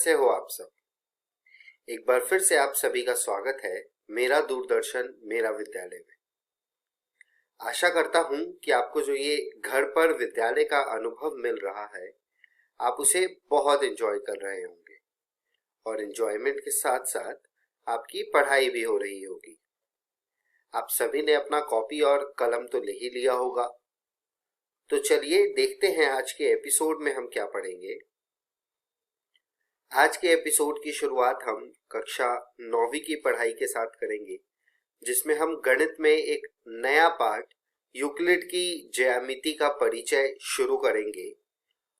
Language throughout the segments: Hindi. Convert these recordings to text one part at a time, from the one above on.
कैसे हो आप सब। एक बार फिर से आप सभी का स्वागत है मेरा दूरदर्शन मेरा विद्यालय में। आशा करता हूं कि आपको जो ये घर पर विद्यालय का अनुभव मिल रहा है आप उसे बहुत एंजॉय कर रहे होंगे और एंजॉयमेंट के साथ साथ आपकी पढ़ाई भी हो रही होगी। आप सभी ने अपना कॉपी और कलम तो ले ही लिया होगा। तो चलिए देखते हैं आज के एपिसोड में हम क्या पढ़ेंगे। आज के एपिसोड की शुरुआत हम कक्षा 9वीं की पढ़ाई के साथ करेंगे, जिसमें हम गणित में एक नया पाठ यूक्लिड की ज्यामिति का परिचय शुरू करेंगे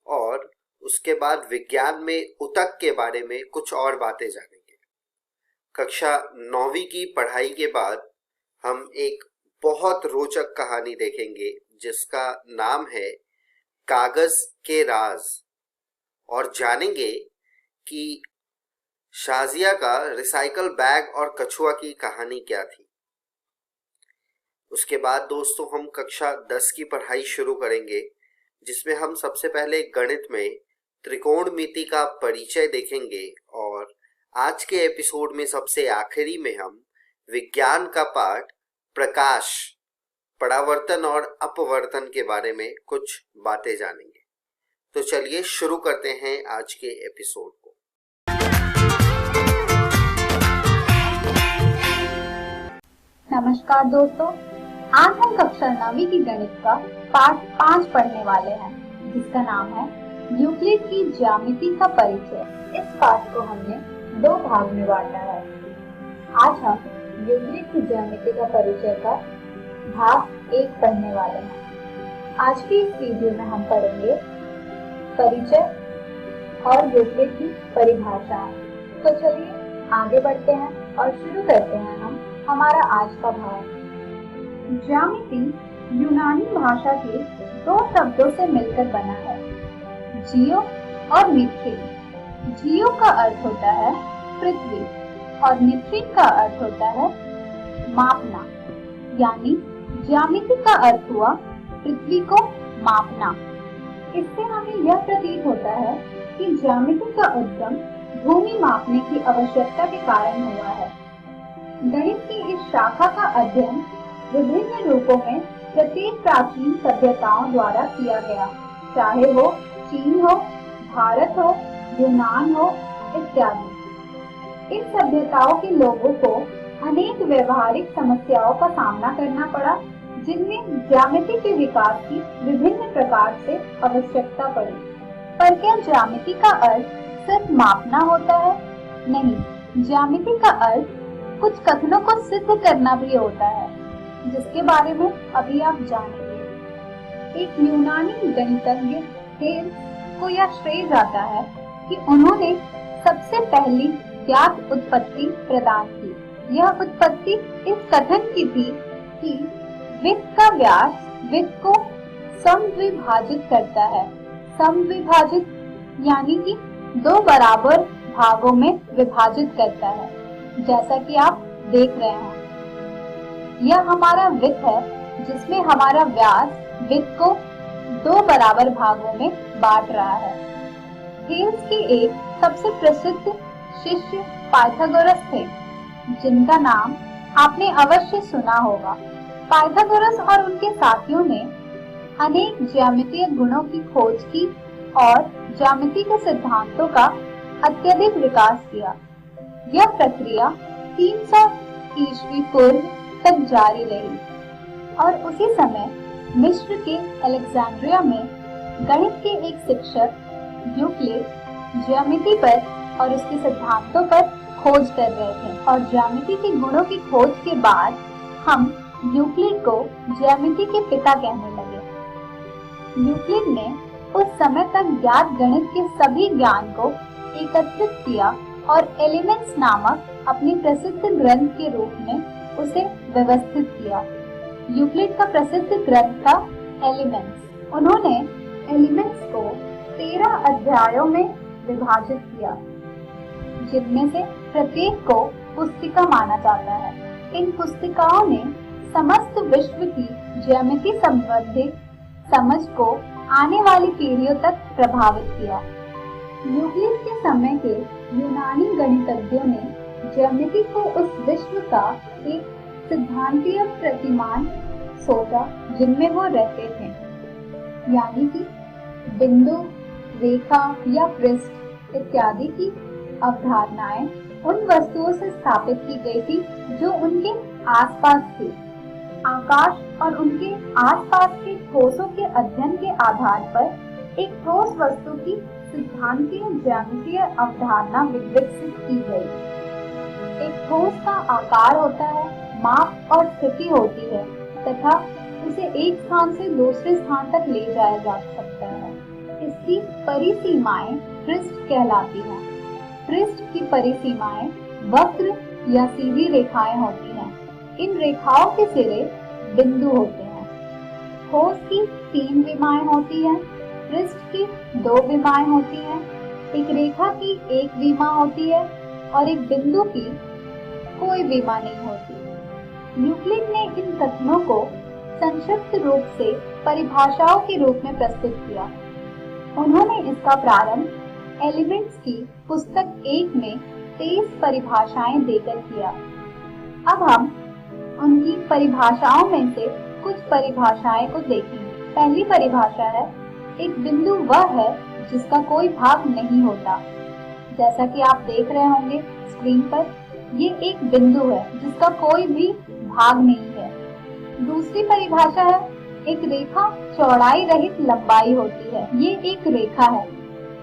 और उसके बाद विज्ञान में ऊतक के बारे में कुछ और बातें जानेंगे। कक्षा 9वीं की पढ़ाई के बाद हम एक बहुत रोचक कहानी देखेंगे जिसका नाम है कागज के राज, और जानेंगे कि शाजिया का रिसाइकल बैग और कछुआ की कहानी क्या थी। उसके बाद दोस्तों हम कक्षा 10 की पढ़ाई शुरू करेंगे, जिसमें हम सबसे पहले गणित में त्रिकोणमिति का परिचय देखेंगे और आज के एपिसोड में सबसे आखिरी में हम विज्ञान का पाठ प्रकाश, परावर्तन और अपवर्तन के बारे में कुछ बातें जानेंगे। तो चलिए शुरू करते हैं आज के एपिसोड को। नमस्कार दोस्तों, आज हम कक्षा 9वीं की गणित का पाठ 5 पढ़ने वाले हैं, जिसका नाम है यूक्लिड की ज्यामिति का परिचय। इस पाठ को हमने 2 भाग में बांटा है। आज हम यूक्लिड की ज्यामिति का परिचय का भाग 1 पढ़ने वाले हैं। आज की इस वीडियो में हम पढ़ेंगे परिचय और यूक्लिड की परिभाषा। तो चलिए आगे बढ़ते हैं और शुरू करते हैं हम हमारा आज का भाग। ज्यामिति यूनानी भाषा के 2 शब्दों से मिलकर बना है, जियो और निथ्रिन। जियो का अर्थ होता है पृथ्वी और निथ्रिन का अर्थ होता है मापना, यानी ज्यामिति का अर्थ हुआ पृथ्वी को मापना। इससे हमें यह प्रतीत होता है कि ज्यामिति का उद्गम भूमि मापने की आवश्यकता के कारण हुआ है। गणित की इस शाखा का अध्ययन विभिन्न रूपों में प्रत्येक प्राचीन सभ्यताओं द्वारा किया गया, चाहे वो चीन हो, भारत हो, यूनान हो इत्यादि। इन सभ्यताओं के लोगों को अनेक व्यवहारिक समस्याओं का सामना करना पड़ा, जिनमें ज्यामिति के विकास की विभिन्न प्रकार से आवश्यकता पड़ी। पर क्या ज्यामिति का अर्थ सिर्फ मापना होता है? नहीं, ज्यामिति का अर्थ कुछ कथनों को सिद्ध करना भी होता है, जिसके बारे में अभी आप जानेंगे। एक यूनानी गणितज्ञ थेल्स को यह श्रेय जाता है कि उन्होंने सबसे पहली ज्ञात उत्पत्ति प्रदान की। यह उत्पत्ति इस कथन की थी कि वृत्त का व्यास वृत्त को समद्विभाजित करता है। समद्विभाजित यानी कि 2 बराबर भागों में विभाजित करता है, जैसा कि आप देख रहे हैं। यह हमारा वृत्त है जिसमें हमारा व्यास वृत्त को 2 बराबर भागों में बांट रहा है। थेल्स के एक सबसे प्रसिद्ध शिष्य पाइथागोरस थे, जिनका नाम आपने अवश्य सुना होगा। पाइथागोरस और उनके साथियों ने अनेक ज्यामितीय गुणों की खोज की और ज्यामिति के सिद्धांतों का अत्यधिक विकास किया। यह प्रक्रिया 300 ईस्वी पूर्व तक जारी रही और उसी समय मिस्र के अलेक्जेंड्रिया में गणित के एक शिक्षक यूक्लिड ज्यामिति पर और उसके सिद्धांतों पर खोज कर रहे थे, और ज्यामिति के गुणों की खोज के बाद हम यूक्लिड को ज्यामिति के पिता कहने लगे। यूक्लिड ने उस समय तक ज्ञात गणित के सभी ज्ञान को एकत्रित किया और एलिमेंट्स नामक अपनी प्रसिद्ध ग्रंथ के रूप में उसे व्यवस्थित किया। यूक्लिड का प्रसिद्ध ग्रंथ था एलिमेंट्स। उन्होंने एलिमेंट्स को 13 अध्यायों में विभाजित किया, जिनमें से प्रत्येक को पुस्तिका माना जाता है। इन पुस्तिकाओं ने समस्त विश्व की ज्यामिति संबंधित समझ को आने वाली पीढ़ियों तक प्रभावित किया। यूक्लिड के समय के यूनानी गणितज्ञों ने ज्यामिति को उस विश्व का एक सिद्धांतीय प्रतिमान सोचा जिनमें वो रहते थे, यानी कि बिंदु, रेखा या पृष्ठ इत्यादि की अवधारणाएं उन वस्तुओं से स्थापित की गई थी जो उनके आसपास थी। आकाश और उनके आसपास के ठोसों के अध्ययन के आधार पर एक ठोस वस्तु की सिद्धांतीय ज्यामितीय अवधारणा विकसित की गई। एक ठोस का आकार होता है, माप और स्थिति होती है तथा उसे एक स्थान से दूसरे स्थान तक ले जाया जा सकता है। इसकी परिसीमाएं पृष्ठ कहलाती हैं। पृष्ठ की परिसीमाएं वक्र या सीधी रेखाएं होती हैं। इन रेखाओं के सिरे बिंदु होते हैं। ठोस की 3 विमाएं होती हैं, पृष्ठ की 2 विमाएं होती हैं, एक रेखा की 1 विमा होती है और एक बिंदु की कोई विमा नहीं होती। यूक्लिड ने इन कथनों को संक्षिप्त रूप से परिभाषाओं के रूप में प्रस्तुत किया। उन्होंने इसका प्रारंभ एलिमेंट्स की पुस्तक 1 में 23 परिभाषाएं देकर किया। अब हम उनकी परिभाषाओं में से कुछ परिभाषाएं को देखेंगे। पहली परिभाषा है, एक बिंदु वह है जिसका कोई भाग नहीं होता। जैसा कि आप देख रहे होंगे स्क्रीन पर, ये एक बिंदु है जिसका कोई भी भाग नहीं है। दूसरी परिभाषा है, एक रेखा चौड़ाई रहित लंबाई होती है। ये एक रेखा है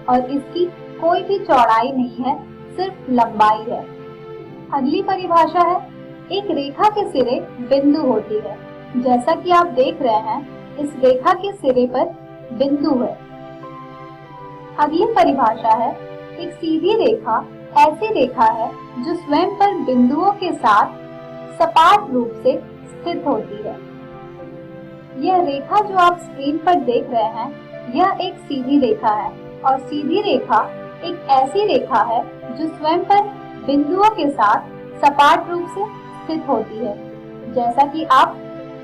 और इसकी कोई भी चौड़ाई नहीं है, सिर्फ लंबाई है। अगली परिभाषा है, एक रेखा के सिरे बिंदु होती है। जैसा कि आप देख रहे हैं, इस रेखा के सिरे पर बिंदु है। अगली परिभाषा है, एक सीधी रेखा ऐसी रेखा है जो स्वयं पर बिंदुओं के साथ सपाट रूप से स्थित होती है। यह रेखा जो आप स्क्रीन पर देख रहे हैं, यह एक सीधी रेखा है और सीधी रेखा एक ऐसी रेखा है जो स्वयं पर बिंदुओं के साथ सपाट रूप से स्थित होती है, जैसा कि आप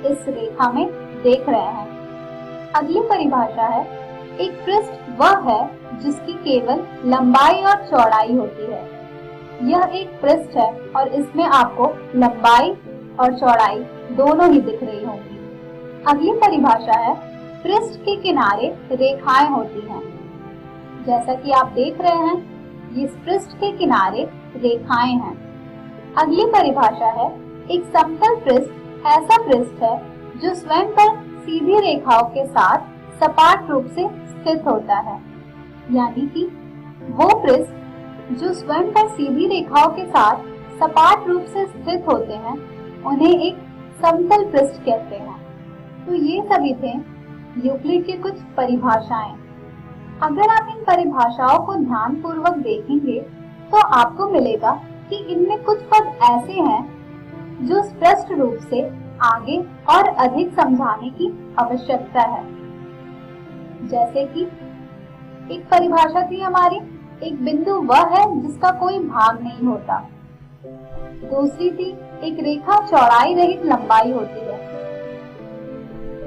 इस रेखा में देख रहे हैं। अगली परिभाषा है, एक पृष्ठ वह है जिसकी केवल लंबाई और चौड़ाई होती है। यह एक पृष्ठ है और इसमें आपको लंबाई और चौड़ाई दोनों ही दिख रही होंगी। अगली परिभाषा है, पृष्ठ के किनारे रेखाएं होती हैं। जैसा कि आप देख रहे हैं, इस पृष्ठ के किनारे रेखाएं हैं। अगली परिभाषा है, एक समतल पृष्ठ ऐसा पृष्ठ है जो स्वयं पर सीधी रेखाओं के साथ सपाट रूप से स्थित होता है, यानी कि वो पृष्ठ जो स्वयं पर सीधी रेखाओं के साथ सपाट रूप से स्थित होते हैं, उन्हें एक समतल पृष्ठ कहते हैं। तो ये सभी थे यूक्लिड के कुछ परिभाषाएं। अगर आप इन परिभाषाओं को ध्यान पूर्वक देखेंगे तो आपको मिलेगा कि इनमें कुछ पद ऐसे हैं जो स्पष्ट रूप से आगे और अधिक समझाने की आवश्यकता है। जैसे कि एक परिभाषा थी हमारी, एक बिंदु वह है जिसका कोई भाग नहीं होता। दूसरी थी, एक रेखा चौड़ाई रहित लंबाई होती है।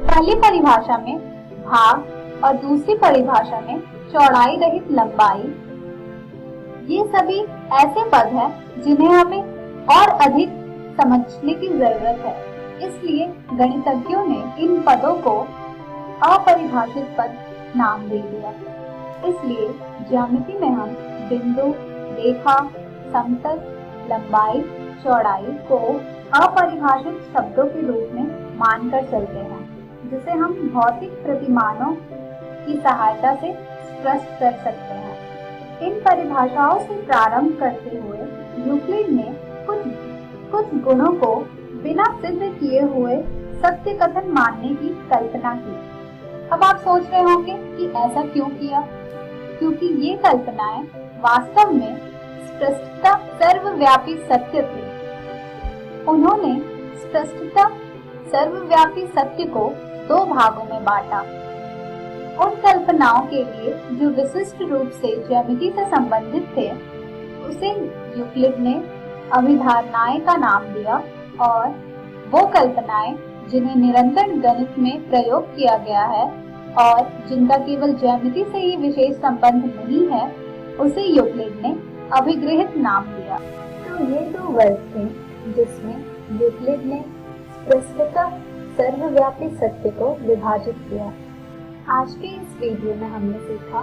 पहली परिभाषा में भाग और दूसरी परिभाषा में चौड़ाई रहित लंबाई, ये सभी ऐसे पद हैं जिन्हें हमें और अधिक समझने की जरूरत है। इसलिए गणितज्ञों ने इन पदों को अपरिभाषित पद नाम दे दिया। इसलिए ज्यामिति में हम बिंदु, रेखा, समतल, लंबाई, चौड़ाई को अपरिभाषित शब्दों के रूप में मानकर चलते हैं, जिसे हम भौतिक प्रतिमानों की सहायता से स्पष्ट कर सकते हैं। इन परिभाषाओं से प्रारंभ करते हुए यूक्लिड ने कुछ गुणों को बिना सिद्ध किए हुए सत्य कथन मानने की कल्पना की। अब आप सोच रहे होंगे कि ऐसा क्यों किया? क्योंकि ये कल्पनाएं वास्तव में स्पष्टता सर्वव्यापी सत्य थे। उन्होंने स्पष्टता सर्वव्यापी सत्य को 2 भागों में बांटा। उन कल्पनाओं के लिए जो विशिष्ट रूप से ज्यामिति से संबंधित थे, उसे यूक्लिड ने अभिधारणाएं का नाम दिया, और वो कल्पनाएं जिन्हें निरंतर गणित में प्रयोग किया गया है और जिनका केवल ज्यामिति से ही विशेष संबंध नहीं है, उसे यूक्लिड ने अभिग्रहित नाम दिया। तो ये दो वर्ग थे जिसमें यूक्लिड ने प्रस्तुतः सर्वव्यापी सत्य को विभाजित किया। आज के इस वीडियो में हमने सीखा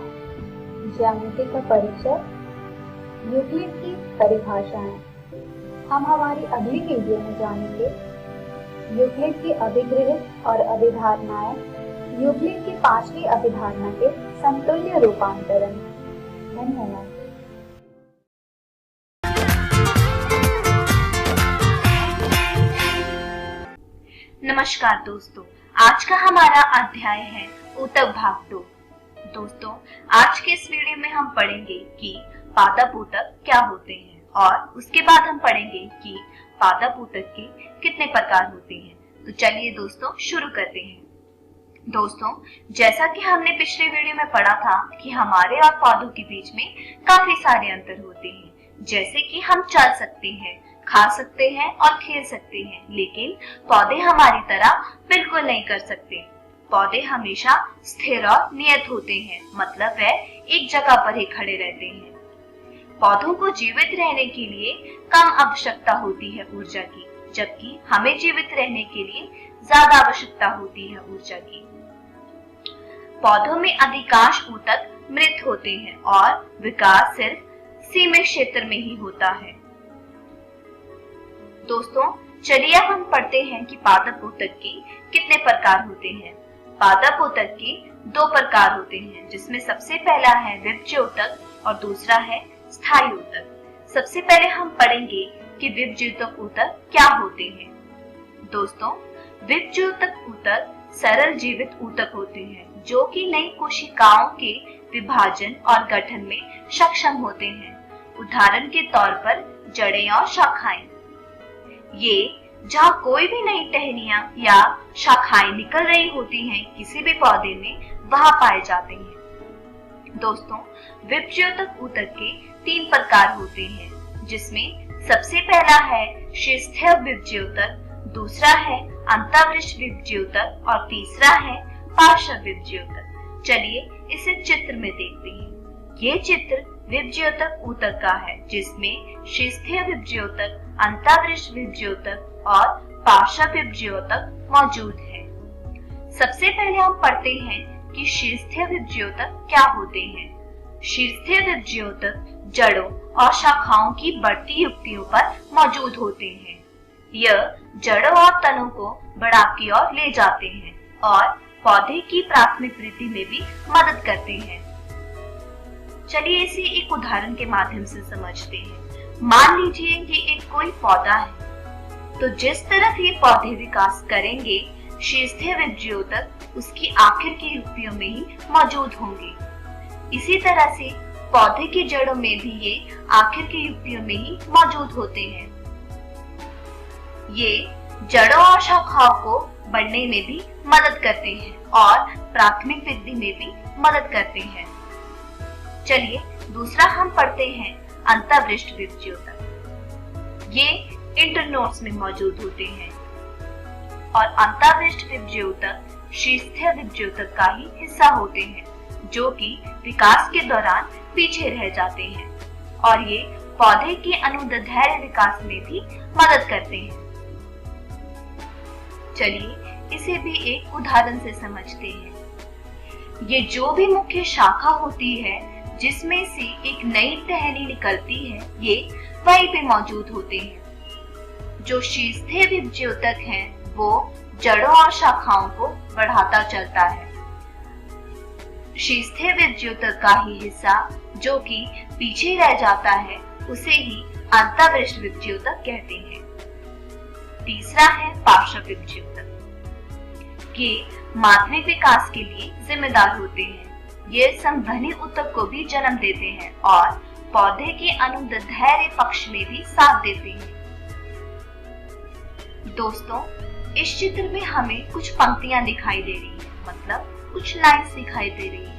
ज्यामिति का परिचय, यूक्लिड की परिभाषाएं। हम हमारी अगली वीडियो में जानेंगे यूक्लिड की अभिग्रहित और अभिधारणाएं, यूक्लिड की पांचवी अभिधारणा के समतुल्य रूपांतरण। धन्यवाद। नमस्कार दोस्तों, आज का हमारा अध्याय है ऊतक भाग 2। दोस्तों, आज के इस वीडियो में हम पढ़ेंगे कि पादप ऊतक क्या होते हैं और उसके बाद हम पढ़ेंगे कि पादप ऊतक के कितने प्रकार होते हैं। तो चलिए दोस्तों शुरू करते हैं। दोस्तों, जैसा कि हमने पिछले वीडियो में पढ़ा था कि हमारे और पौधों के बीच में काफी सारे अंतर होते हैं, जैसे कि हम चल सकते हैं, खा सकते हैं और खेल सकते हैं, लेकिन पौधे हमारी तरह बिल्कुल नहीं कर सकते। पौधे हमेशा स्थिर और नियत होते हैं, मतलब वे एक जगह पर ही खड़े रहते हैं। पौधों को जीवित रहने के लिए कम आवश्यकता होती है ऊर्जा की, जबकि हमें जीवित रहने के लिए ज्यादा आवश्यकता होती है ऊर्जा की। पौधों में अधिकांश ऊतक मृत होते हैं और विकास सिर्फ सीमित क्षेत्र में ही होता है। दोस्तों, चलिए अब हम पढ़ते हैं कि पादप ऊतक के कितने प्रकार होते हैं। पादप ऊतक के दो प्रकार होते हैं, जिसमें सबसे पहला है विभज्य ऊतक और दूसरा है स्थायी ऊतक। सबसे पहले हम पढ़ेंगे कि विभज्य ऊतक क्या होते हैं। दोस्तों, विभज्य ऊतक सरल जीवित ऊतक होते हैं जो कि नई कोशिकाओं के विभाजन और गठन में सक्षम होते हैं। उदाहरण के तौर पर जड़ें और शाखाएं। ये जहाँ कोई भी नई टहनियां या शाखाएं निकल रही होती हैं किसी भी पौधे में, वहां पाए जाते हैं। दोस्तों, विभज्य ऊतक के 3 प्रकार होते हैं, जिसमें सबसे पहला है शीर्षस्थीय विभज्य ऊतक, दूसरा है अंतःवृष्ट विभज्य ऊतक और तीसरा है पार्श्व विभज्य ऊतक। चलिए इसे चित्र में देखते हैं। ये चित्र विभज्य ऊतक का है, जिसमें शीर्षस्थीय विभज्य ऊतक, अंतःवृष्ट विभज्य ऊतक और पार्श्व विभज्य ऊतक मौजूद है। सबसे पहले हम पढ़ते हैं कि शीर्षस्थीय विभज्य ऊतक क्या होते हैं। शीर्षस्थीय विभज्य ऊतक जड़ों और शाखाओं की बढ़ती युक्तियों पर मौजूद होते हैं। यह जड़ों और तनों को बढ़ाव की ओर ले जाते हैं और पौधे की प्राथमिक वृद्धि में भी मदद करते हैं। चलिए इसे एक उदाहरण के माध्यम से समझते हैं। मान लीजिए कि एक कोई पौधा है, तो जिस तरह ये पौधे विकास करेंगे, शीर्षस्थीय विभज्य ऊतक उसकी आखिर की युक्तियों में ही मौजूद होंगे। इसी तरह से पौधे की जड़ों में भी ये आखिर की युक्तियों में ही मौजूद होते हैं। ये जड़ों और शाखाओं को बढ़ने में भी मदद करते हैं और प्राथमिक वृद्धि में भी मदद करते हैं। चलिए दूसरा हम पढ़ते हैं अंतःवृष्ट विभज्य ऊतक। ये इंटरनोड्स में मौजूद होते हैं और अंतःवृष्ट विभज्य ऊतक शीर्षस्थीय विभज्य ऊतक का ही हिस्सा होते हैं, जो कि विकास के दौरान पीछे रह जाते हैं और ये पौधे के अनुदैर्ध्य विकास में भी मदद करते हैं। चलिए इसे भी एक उदाहरण से समझते हैं। ये जो भी मुख्य शाखा होती है जिसमें से एक नई टहनी निकलती है, ये वहीं पे मौजूद होते हैं। जो शीर्षस्थीय विभज्य ऊतक है वो जड़ों और शाखाओं को बढ़ाता चलता है। शीर्षस्थीय विभज्य ऊतक का ही हिस्सा जो कि पीछे रह जाता है उसे ही अंतःवृष्ट विभज्य ऊतक कहते हैं। तीसरा है पार्श्व विभज्य ऊतक। ये माध्यमिक विकास के लिए जिम्मेदार होते हैं। ये संवहनी ऊतक को भी जन्म देते हैं और पौधे के अनुदैर्ध्य पक्ष में भी साथ देते हैं। दोस्तों, इस चित्र में हमें कुछ पंक्तियां दिखाई दे रही है, मतलब कुछ लाइन्स दिखाई दे रही है।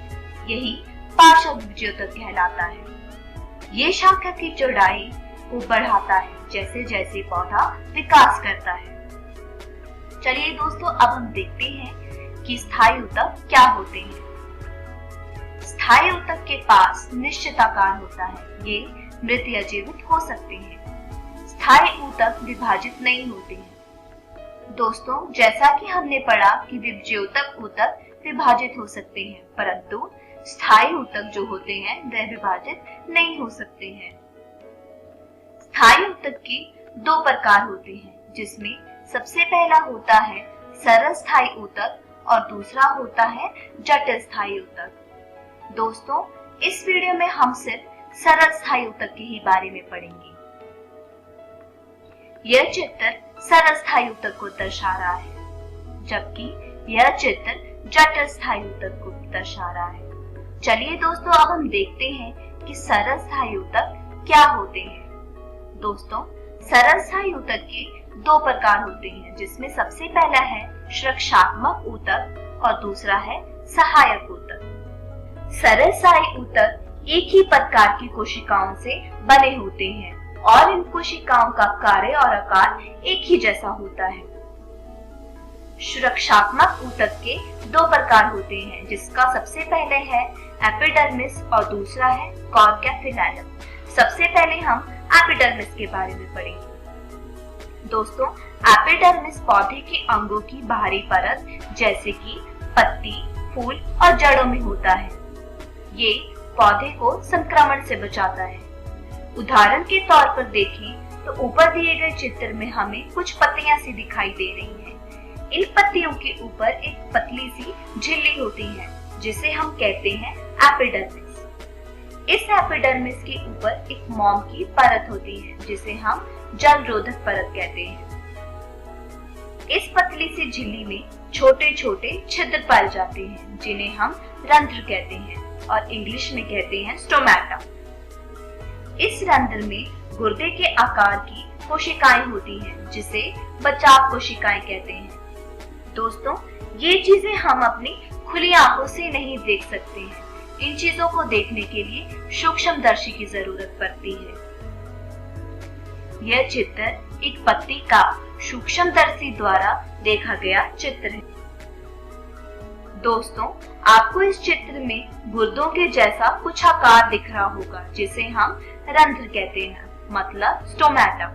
यही पार्श्व विभज्य ऊतक कहलाता है। ये शाखा की चौड़ाई को बढ़ाता है जैसे जैसे पौधा विकास करता है। चलिए दोस्तों, अब हम देखते हैं कि स्थायी ऊतक क्या होते हैं। स्थायी ऊतक के पास निश्चित आकार होता है। ये मृत या जीवित हो सकते हैं। स्थायी ऊतक विभाजित नहीं होते हैं। दोस्तों, जैसा कि हमने पढ़ा कि विभज्योतक ऊतक विभाजित हो सकते हैं, परंतु स्थायी ऊतक जो होते हैं वह विभाजित नहीं हो सकते हैं। स्थायी ऊतक के दो प्रकार होते हैं, जिसमें सबसे पहला होता है सरल स्थायी ऊतक और दूसरा होता है जटिल स्थायी ऊतक। दोस्तों, इस वीडियो में हम सिर्फ सरल स्थायी ऊतक के ही बारे में पढ़ेंगे। यह चित्र सरल स्थायी ऊतक को दर्शा रहा है, जबकि यह चित्र जटिल स्थायी ऊतक को दर्शा रहा है। चलिए दोस्तों, अब हम देखते हैं कि सरल स्थायी ऊतक क्या होते हैं। दोस्तों, सरल स्थायी ऊतक के दो प्रकार होते हैं, जिसमें सबसे पहला है सुरक्षात्मक ऊतक और दूसरा है सहायक ऊतक। सरल स्थायी ऊतक एक ही प्रकार की कोशिकाओं से बने होते हैं और इन कोशिकाओं का कार्य और आकार एक ही जैसा होता है। सुरक्षात्मक ऊतक के दो प्रकार होते हैं, जिसका सबसे पहले है एपिडर्मिस और दूसरा है कॉर्क या फिलैलम। सबसे पहले हम एपिडर्मिस के बारे में पढ़ेंगे। दोस्तों, एपिडर्मिस पौधे के अंगों की बाहरी परत जैसे कि पत्ती, फूल और जड़ों में होता है। ये पौधे को संक्रमण से बचाता है। उदाहरण के तौर पर देखें तो ऊपर दिए गए चित्र में हमें कुछ पत्तियां सी दिखाई दे रही हैं। इन पत्तियों के ऊपर एक पतली सी झिल्ली होती है, जिसे हम कहते हैं एपिडर्मिस। इस एपिडर्मिस के ऊपर एक मोम की परत होती है, जिसे हम जल रोधक परत कहते हैं। इस पतली सी झिल्ली में छोटे छोटे छिद्र पाए जाते हैं, जिन्हें हम रंध्र कहते हैं और इंग्लिश में कहते हैं स्टोमेटा। इस रंध्र में गुर्दे के आकार की कोशिकाएं होती हैं, जिसे बचाव कोशिकाएं कहते हैं। दोस्तों, ये चीजें हम अपनी खुली आंखों से नहीं देख सकते हैं। इन चीजों को देखने के लिए सूक्ष्मदर्शी की जरूरत पड़ती है। यह चित्र एक पत्ती का सूक्ष्मदर्शी द्वारा देखा गया चित्र है। दोस्तों, आपको इस चित्र में गुर्दों के जैसा कुछ आकार दिख रहा होगा, जिसे हम रंध्र कहते हैं, मतलब स्टोमेटा।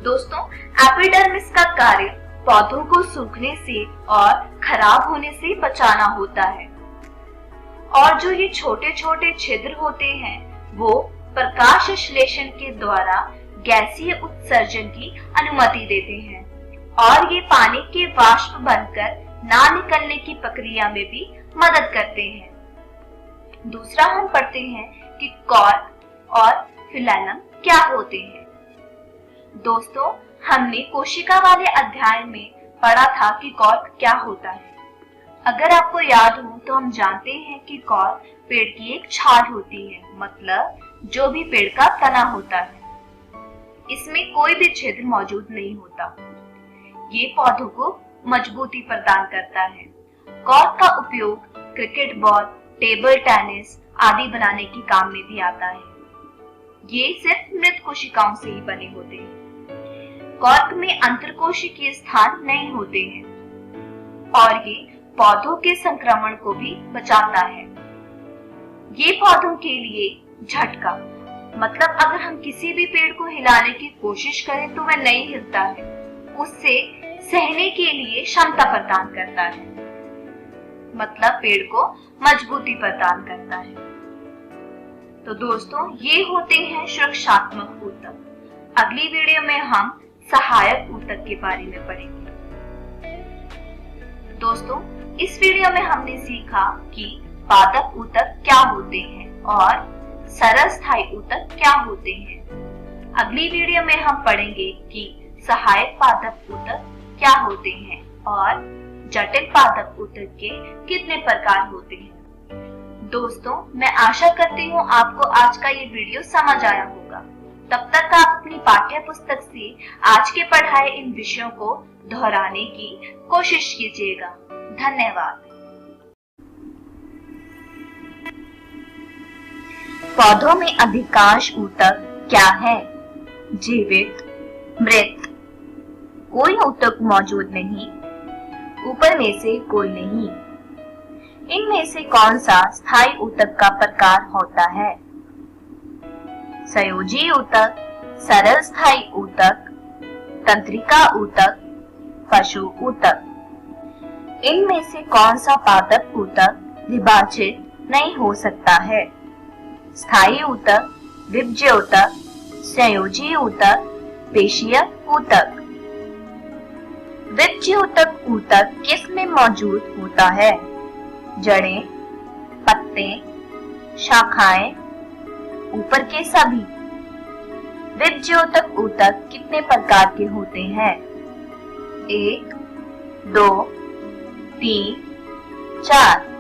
दोस्तों, एपिडर्मिस का कार्य पौधों को सूखने से और खराब होने से बचाना होता है, और जो ये छोटे छोटे छिद्र होते हैं वो प्रकाश संश्लेषण के द्वारा गैसीय उत्सर्जन की अनुमति देते हैं और ये पानी के वाष्प बनकर ना निकलने की प्रक्रिया में भी मदद करते हैं। दूसरा हम पढ़ते हैं कि कॉर्क और फिलैलम क्या होते हैं। दोस्तों, हमने कोशिका वाले अध्याय में पढ़ा था कि कॉर्क क्या होता है। अगर आपको याद हो तो हम जानते हैं कि कॉर्क पेड़ की एक छाल होती है, मतलब जो भी पेड़ का तना होता है। इसमें कोई भी छिद्र मौजूद नहीं होता। ये पौधों को मजबूती प्रदान करता है। कॉर्क का उपयोग क्रिकेट बॉल, टेबल टेनिस आदि बनाने के काम में भी आता है। ये सिर्फ मृत कोशिकाओं से ही बने होते हैं। कॉर्क में अंतरकोशिकीय स्थान नहीं होते हैं और ये पौधों के संक्रमण को भी बचाता है। ये पौधों के लिए झटका, मतलब अगर हम किसी भी पेड़ को हिलाने की कोशिश करें तो वह नहीं हिलता है, उससे सहने के लिए क्षमता प्रदान करता है, मतलब पेड़ को मजबूती प्रदान करता है। तो दोस्तों, ये होते हैं सुरक्षात्मक ऊतक। अगली वीडियो में हम सहायक ऊतक के बारे में पढ़ेंगे। दोस्तों, इस वीडियो में हमने सीखा कि पादप ऊतक क्या होते हैं और सरल स्थायी ऊतक क्या होते हैं। अगली वीडियो में हम पढ़ेंगे कि सहायक पादप ऊतक क्या होते हैं और जटिल पादप ऊतक के कितने प्रकार होते हैं। दोस्तों, मैं आशा करती हूँ आपको आज का ये वीडियो समझ आया होगा। तब तक आप अपनी पाठ्य पुस्तक से आज के पढ़ाए इन विषयों को दोहराने की कोशिश कीजिएगा। धन्यवाद। पौधों में अधिकांश ऊतक क्या है? जीवित, मृत, कोई ऊतक मौजूद नहीं, ऊपर में से कोई नहीं। इनमें से कौन सा स्थायी ऊतक का प्रकार होता है? संयोजी ऊतक, सरल स्थायी ऊतक, तंत्रिका ऊतक, पशु ऊतक। इनमें से कौन सा पादप ऊतक विभाजित नहीं हो सकता है? स्थायी ऊतक, विभज्य ऊतक, संयोजी ऊतक, पेशीय ऊतक। विभज्य ऊतक किस में मौजूद होता है? जड़ें, पत्ते, शाखाएं, ऊपर के सभी। विभज्य ऊतक कितने प्रकार के होते हैं? 1, 2, 3, 4।